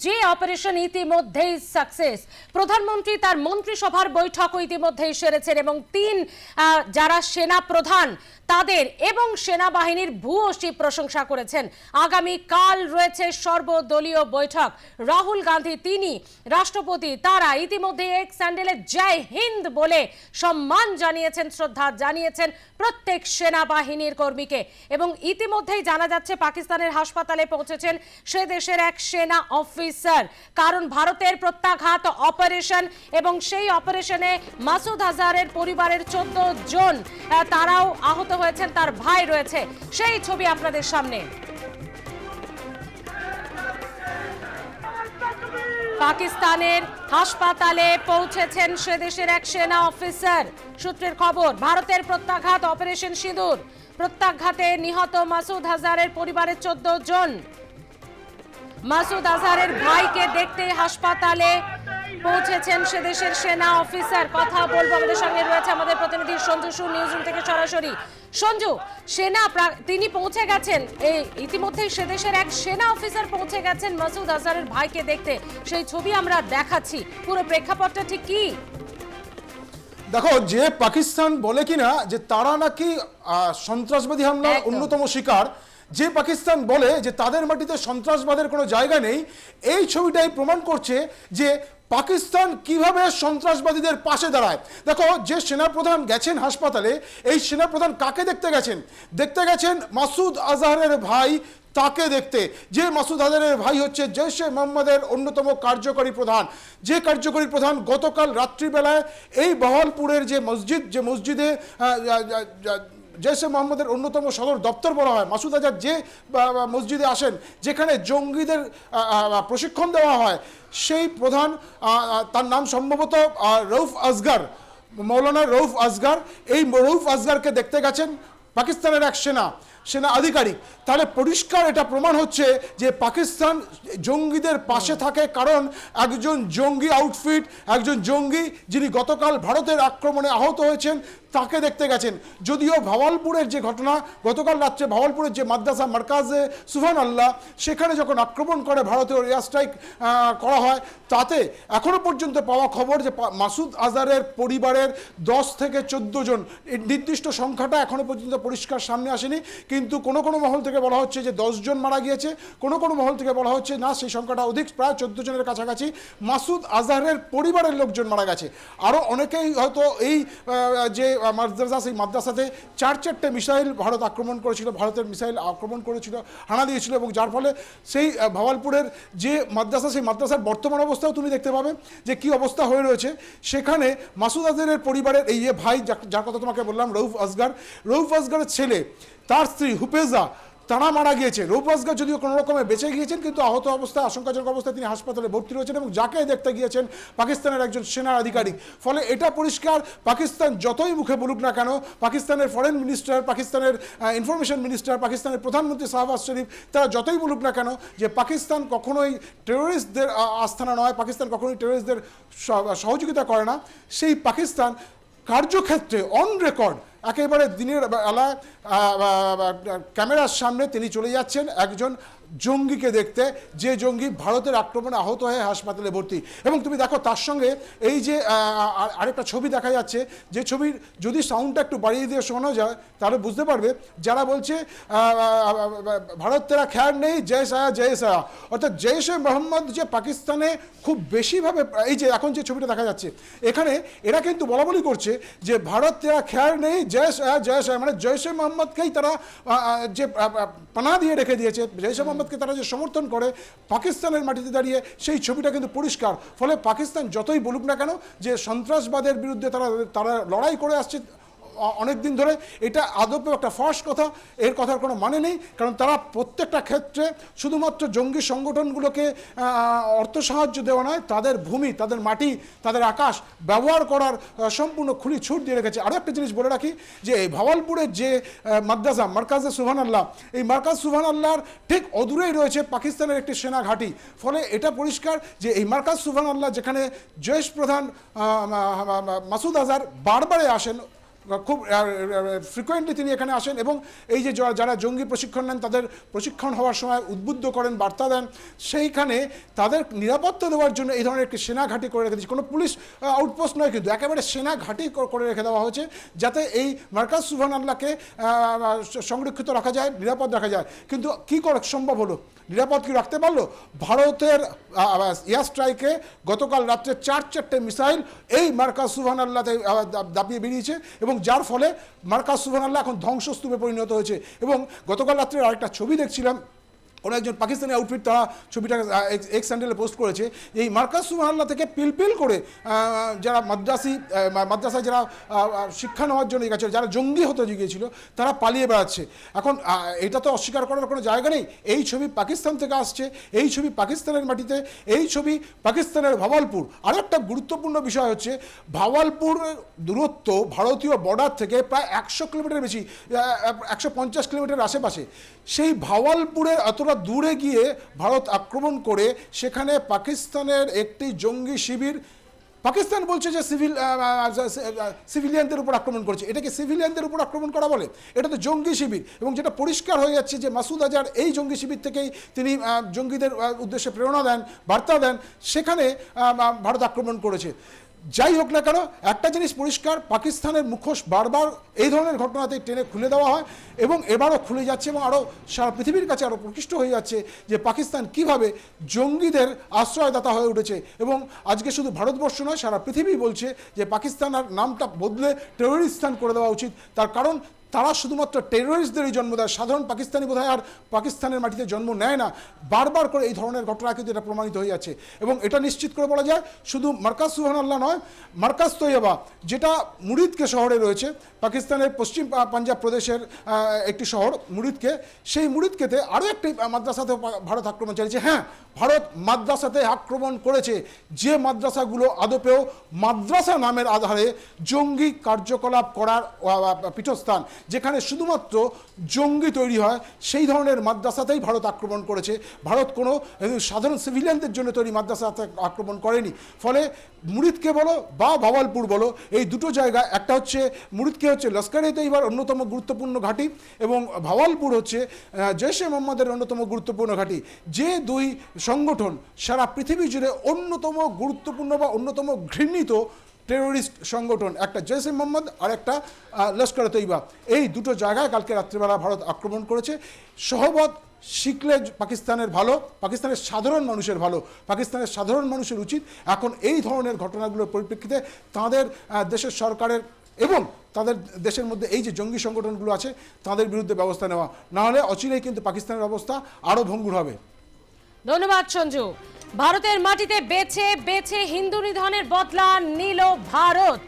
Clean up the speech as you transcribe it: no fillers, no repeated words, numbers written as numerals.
যে অপারেশন ইতিমধ্যেই সাকসেস, প্রধানমন্ত্রী তার মন্ত্রিসভার বৈঠকও ইতিমধ্যেই সেরেছেন এবং যারা সেনা প্রধান তাদের এবং সেনাবাহিনীর ভূয়সী প্রশংসা করেছেন। আগামী কাল রয়েছে সর্বদলীয় বৈঠক। রাহুল গান্ধী তিনি রাষ্ট্রপতি তারা ইতিমধ্যে এক স্যান্ডেলে জয় হিন্দ বলে সম্মান জানিয়েছেন, শ্রদ্ধা জানিয়েছেন প্রত্যেক সেনাবাহিনীর কর্মীকে। এবং ইতিমধ্যেই জানা যাচ্ছে পাকিস্তানের হাসপাতালে পৌঁছেছেন সে দেশের এক সেনা অফিসার, কারণ ভারতের প্রত্যাঘাত অপারেশন এবং সেই অপারেশনে মাসুদ আজহারের পরিবারের 14 জন তারাও আহত হয়েছেন, তার ভাই রয়েছে। সেই ছবি আপনাদের সামনে। পাকিস্তানের হাসপাতালে পৌঁছেছেন সে দেশের এক সেনা অফিসার। সূত্রের খবর, ভারতের প্রত্যাঘাত অপারেশন সিঁদুর, প্রত্যাঘাতে নিহত মাসুদ আজহারের পরিবারের 14 জন। মাসুদ আজহারের ভাইকে দেখতে হাসপাতালে পৌঁছেছেন সে দেশের সেনা অফিসার। কথা বলবো, আমাদের সঙ্গে রয়েছে আমাদের প্রতিনিধি সঞ্জু সুর নিউজরুম থেকে সরাসরি। সঞ্জু, তিনি পৌঁছে গেছেন, ইতিমধ্যেই সে দেশের এক সেনা অফিসার পৌঁছে গেছেন মাসুদ আজহারের ভাইকে দেখতে, সেই ছবি আমরা দেখাচ্ছি। পুরো প্রেক্ষাপটটা ঠিক কি? দেখো, যে পাকিস্তান বলে কিনা যে তারা নাকি সন্ত্রাসবাদী হামলার অন্যতম শিকার, যে পাকিস্তান বলে যে তাদের মাটিতে সন্ত্রাসবাদের কোনো জায়গা নেই, এই ছবিটাই প্রমাণ করছে যে পাকিস্তান কিভাবে সন্ত্রাসবাদীদের পাশে দাঁড়ায়। দেখো, যে সেনাপ্রধান গেছেন হাসপাতালে, এই সেনাপ্রধান কাকে দেখতে গেছেন? দেখতে গেছেন মাসুদ আজহারের ভাই তাকে দেখতে, যে মাসুদ আজহারের ভাই হচ্ছে জৈশে মোহাম্মদের অন্যতম কার্যকরী প্রধান। যে কার্যকরী প্রধান গতকাল রাত্রিবেলায় এই বহরমপুরের যে মসজিদে জৈশে মোহাম্মদের অন্যতম সদর দপ্তর বলা হয়, মাসুদ আজহার যে মসজিদে আসেন, যেখানে জঙ্গিদের প্রশিক্ষণ দেওয়া হয়, সেই প্রধান, তার নাম সম্ভবত রউফ আসগর, মৌলানা রউফ আসগর। এই রউফ আসগরকে দেখতে গেছেন পাকিস্তানের এক সেনা আধিকারিক। তাহলে পরিষ্কার এটা প্রমাণ হচ্ছে যে পাকিস্তান জঙ্গিদের পাশে থাকে, কারণ একজন জঙ্গি আউটফিট, একজন জঙ্গি যিনি গতকাল ভারতের আক্রমণে আহত হয়েছেন, তাকে দেখতে গেছেন। যদিও ভাওয়ালপুরের যে ঘটনা, গতকাল রাত্রে ভাওয়ালপুরের যে মাদ্রাসা মার্কাজে সুবহান আল্লাহ, সেখানে যখন আক্রমণ করে ভারতীয় এয়ার স্ট্রাইক করা হয়, তাতে এখনো পর্যন্ত পাওয়া খবর যে মাসুদ আজহারের পরিবারের 10 থেকে 14 জন, নির্দিষ্ট সংখ্যাটা এখনো পর্যন্ত পরিষ্কার সামনে আসেনি, কিন্তু কোনো মহল থেকে বলা হচ্ছে যে 10 জন মারা গিয়েছে, কোনো মহল থেকে বলা হচ্ছে না, সেই সংখ্যাটা অধিক, প্রায় 14 জনের কাছাকাছি মাসুদ আজহারের পরিবারের লোকজন মারা গেছে। আরও অনেকেই হয়তো এই যে সেই মাদ্রাসাতে 4-4টে মিসাইল ভারত আক্রমণ করেছিল, ভারতের মিসাইল আক্রমণ করেছিল, হানা দিয়েছিল, এবং যার ফলে সেই ভাওয়ালপুরের যে মাদ্রাসা, সেই মাদ্রাসার বর্তমান অবস্থাও তুমি দেখতে পাবে যে কি অবস্থা হয়ে রয়েছে। সেখানে মাসুদ আজহারের পরিবারের এই যে ভাই, যার কথা তোমাকে বললাম, রউফ আসগরের ছেলে, তার স্ত্রী হুফেজা, তারা মারা গিয়েছে। রউফ আসগর যদিও কোনো রকমে বেঁচে গিয়েছেন, কিন্তু আহত অবস্থায়, আশঙ্কাজনক অবস্থায় তিনি হাসপাতালে ভর্তি রয়েছেন, এবং যাকে দেখতে গিয়েছেন পাকিস্তানের একজন সেনা আধিকারিক। ফলে এটা পরিষ্কার, পাকিস্তান যতই মুখে বলুক না কেন, পাকিস্তানের ফরেন মিনিস্টার, পাকিস্তানের ইনফরমেশন মিনিস্টার, পাকিস্তানের প্রধানমন্ত্রী শাহবাজ শরীফ, তারা যতই বলুক না কেন যে পাকিস্তান কখনোই টেরোরিস্টদের আস্তানা নয়, পাকিস্তান কখনোই টেরোরিস্টদের সহযোগিতা করে না, সেই পাকিস্তান কার্যক্ষেত্রে অন রেকর্ড একেবারে দিনের বেলা ক্যামেরার সামনে তিনি চলে যাচ্ছেন একজন জঙ্গিকে দেখতে, যে জঙ্গি ভারতের আক্রমণে আহত হয়ে হাসপাতালে ভর্তি। এবং তুমি দেখো, তার সঙ্গে এই যে আরেকটা ছবি দেখা যাচ্ছে, যে ছবির যদি সাউন্ডটা একটু বাড়িয়ে দিয়ে শোনা যায় তাহলে বুঝতে পারবে, যারা বলছে ভারত তেরা খ্যার নেই, জয় সায়া, অর্থাৎ জৈশে মোহাম্মদ যে পাকিস্তানে খুব বেশিভাবে, এই যে এখন যে ছবিটা দেখা যাচ্ছে এখানে, এরা কিন্তু বলাবলি করছে যে ভারত তেরা খ্যার নেই, জয় সায়া, মানে জৈশে মোহাম্মদকেই তারা যে পানা দিয়ে রেখে দিয়েছে, জৈশে মোহাম্মদকে তারা যে সমর্থন করে পাকিস্তানের মাটিতে দাঁড়িয়ে, সেই ছবিটা কিন্তু পরিষ্কার। ফলে পাকিস্তান যতই বলুক না কেন যে সন্ত্রাসবাদের বিরুদ্ধে তারা লড়াই করে আসছে অনেক দিন ধরে, এটা আদপে একটা ফাঁস কথা, এর কথার কোনো মানে নেই, কারণ তারা প্রত্যেকটা ক্ষেত্রে শুধুমাত্র জঙ্গি সংগঠনগুলোকে অর্থ সাহায্য দেওয়া নয়, তাদের ভূমি, তাদের মাটি, তাদের আকাশ ব্যবহার করার সম্পূর্ণ খুলি ছুট দিয়ে রেখেছে। আরও একটা জিনিস বলে রাখি, যে এই ভাওয়ালপুরের যে মাদ্রাসা মার্কাজে সুবহান আল্লাহ, এই মার্কাজ সুবহান আল্লাহর ঠিক অদূরেই রয়েছে পাকিস্তানের একটি সেনা ঘাঁটি। ফলে এটা পরিষ্কার যে এই মার্কাজ সুবহান আল্লাহ, যেখানে জৈশ প্রধান মাসুদ আজহার বারবারে আসেন, খুব ফ্রিকোয়েন্টলি তিনি এখানে আসেন এবং এই যে যারা জঙ্গি প্রশিক্ষণ নেন তাদের প্রশিক্ষণ হওয়ার সময় উদ্বুদ্ধ করেন, বার্তা দেন, সেইখানে তাদের নিরাপত্তা দেওয়ার জন্য এই ধরনের একটি সেনা ঘাঁটি করে রেখে দিয়েছে। কোনো পুলিশ আউটপোস্ট নয়, কিন্তু একেবারে সেনা ঘাঁটি করে রেখে দেওয়া হয়েছে যাতে এই মার্কাজ সুবহানাল্লাহকে সংরক্ষিত রাখা যায়, নিরাপদ রাখা যায়। কিন্তু কি করে সম্ভব হলো? নিরাপদ কি রাখতে পারলো? ভারতের এয়ার স্ট্রাইকে গতকাল রাত্রে চারটে মিসাইল এই মার্কাজ সুবহানাল্লাহতে দাপিয়ে বেরিয়েছে এবং যার ফলে মার্কাজ সুবহানাল্লাহ এখন ধ্বংসস্তূপে পরিণত হয়েছে। এবং গতকাল রাত্রে আরেকটা ছবি দেখছিলাম, কোনো একজন পাকিস্তানি আউটফিট তারা ছবিটা এক্স হ্যান্ডেলে পোস্ট করেছে। এই মার্কাজ সুবহানাল্লাহ থেকে পিলপিল করে যারা মাদ্রাসায় যারা শিক্ষা নেওয়ার জন্য গেছে, যারা জঙ্গি হতে গিয়েছিল, তারা পালিয়ে বেড়াচ্ছে। এখন এটা তো অস্বীকার করার কোনো জায়গা নেই। এই ছবি পাকিস্তান থেকে আসছে, এই ছবি পাকিস্তানের মাটিতে, এই ছবি পাকিস্তানের ভাওয়ালপুর। আরও একটা গুরুত্বপূর্ণ বিষয় হচ্ছে ভাওয়ালপুরের দূরত্ব ভারতীয় বর্ডার থেকে প্রায় 100 কিলোমিটার বেশি, 150 কিলোমিটার আশেপাশে। সেই ভাওয়ালপুরের এতটা দূরে গিয়ে ভারত আক্রমণ করে সেখানে পাকিস্তানের একটি জঙ্গি শিবির, পাকিস্তান বলছে যে সিভিলিয়ানদের উপর আক্রমণ করেছে। এটাকে সিভিলিয়ানদের উপর আক্রমণ করা বলে? এটা তো জঙ্গি শিবির। এবং যেটা পরিষ্কার হয়ে যাচ্ছে যে মাসুদ আজহার এই জঙ্গি শিবির থেকেই তিনি জঙ্গিদের উদ্দেশ্যে প্রেরণা দেন, বার্তা দেন, সেখানে ভারত আক্রমণ করেছে। যাই হোক না কেন, একটা জিনিস পরিষ্কার, পাকিস্তানের মুখোশ বারবার এই ধরনের ঘটনাতে টেনে খুলে দেওয়া হয় এবং এবারও খুলে যাচ্ছে এবং আরও সারা পৃথিবীর কাছে আরও প্রকৃষ্ট হয়ে যাচ্ছে যে পাকিস্তান কিভাবে জঙ্গিদের আশ্রয়দাতা হয়ে উঠেছে। এবং আজকে শুধু ভারতবর্ষ নয়, সারা পৃথিবী বলছে যে পাকিস্তান আর নামটা বদলে টেররিস্তান করে দেওয়া উচিত। তার কারণ তারা শুধুমাত্র টেররিস্টদেরই জন্ম দেয়, সাধারণ পাকিস্তানি বোধহয় আর পাকিস্তানের মাটিতে জন্ম নেয় না। বারবার করে এই ধরনের ঘটনা কিন্তু এটা প্রমাণিত হয়ে যাচ্ছে। এবং এটা নিশ্চিত করে বলা যায় শুধু মার্কাজ সুবহানাল্লাহ নয়, মার্কাজ তৈয়বা যেটা মুরিদকে শহরে রয়েছে, পাকিস্তানের পশ্চিম পাঞ্জাব প্রদেশের একটি শহর মুরিদকে, সেই মুরিদকেতে আরও একটি মাদ্রাসাতে ভারত আক্রমণ চালিয়েছে। হ্যাঁ, ভারত মাদ্রাসাতে আক্রমণ করেছে, যে মাদ্রাসাগুলো আদপেও মাদ্রাসা নামের আধারে জঙ্গি কার্যকলাপ করার পীঠস্থান, যেখানে শুধুমাত্র জঙ্গি তৈরি হয়, সেই ধরনের মাদ্রাসাতেই ভারত আক্রমণ করেছে। ভারত কোনো সাধারণ সিভিলিয়ানদের জন্য তৈরি মাদ্রাসাতে আক্রমণ করেনি। ফলে মুরিদকে বলো বা ভাওয়ালপুর বলো, এই দুটো জায়গা, একটা হচ্ছে মুরিদকে হচ্ছে লস্কর-ই তৈয়বার অন্যতম গুরুত্বপূর্ণ ঘাঁটি এবং ভাওয়ালপুর হচ্ছে জৈশ-এ মোহাম্মদের অন্যতম গুরুত্বপূর্ণ ঘাঁটি। যে দুই সংগঠন সারা পৃথিবী জুড়ে অন্যতম গুরুত্বপূর্ণ বা অন্যতম ঘৃণিত টেরোরিস্ট সংগঠন, একটা জৈশ-এ মোহাম্মদ আর একটা লস্কর-ই তৈয়বা, এই দুটো জায়গায় কালকে রাত্রিবেলা ভারত আক্রমণ করেছে। সহবত শিখলে পাকিস্তানের ভালো, পাকিস্তানের সাধারণ মানুষের ভালো, পাকিস্তানের সাধারণ মানুষের উচিত এখন এই ধরনের ঘটনাগুলোর পরিপ্রেক্ষিতে তাদের দেশের সরকারের এবং তাদের দেশের মধ্যে এই যে জঙ্গি সংগঠনগুলো আছে তাদের বিরুদ্ধে ব্যবস্থা নেওয়া, নাহলে অচিরেই কিন্তু পাকিস্তানের অবস্থা আরও ভঙ্গুর হবে। ধন্যবাদ সঞ্জু। ভারতের মাটিতে বেছে বেছে হিন্দু নিধনের বদলা নিল ভারত।